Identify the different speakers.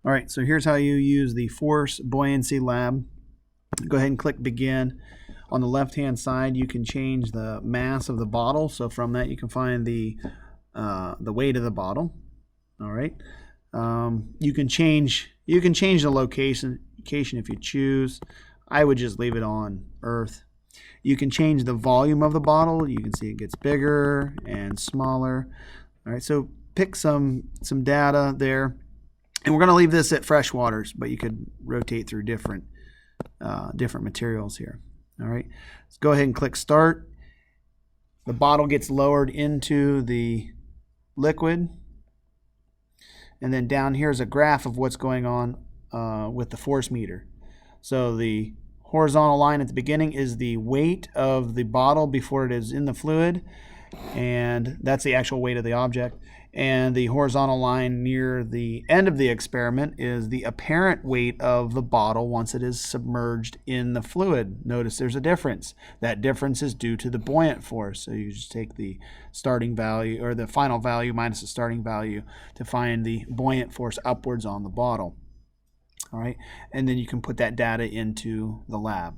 Speaker 1: All right, so here's how you use the Force Buoyancy Lab. Go ahead and click Begin. On the left-hand side, you can change the mass of the bottle. So from that, you can find the weight of the bottle. All right. You can change the location if you choose. I would just leave it on Earth. You can change the volume of the bottle. You can see it gets bigger and smaller. All right, so pick some data there. And we're going to leave this at fresh waters, but you could rotate through different materials here. All right, let's go ahead and click Start. The bottle gets lowered into the liquid. And then down here is a graph of what's going on with the force meter. So the horizontal line at the beginning is the weight of the bottle before it is in the fluid, and that's the actual weight of the object. And the horizontal line near the end of the experiment is the apparent weight of the bottle once it is submerged in the fluid. Notice there's a difference. That difference is due to the buoyant force. So you just take the starting value, or the final value minus the starting value, to find the buoyant force upwards on the bottle. All right, and then you can put that data into the lab.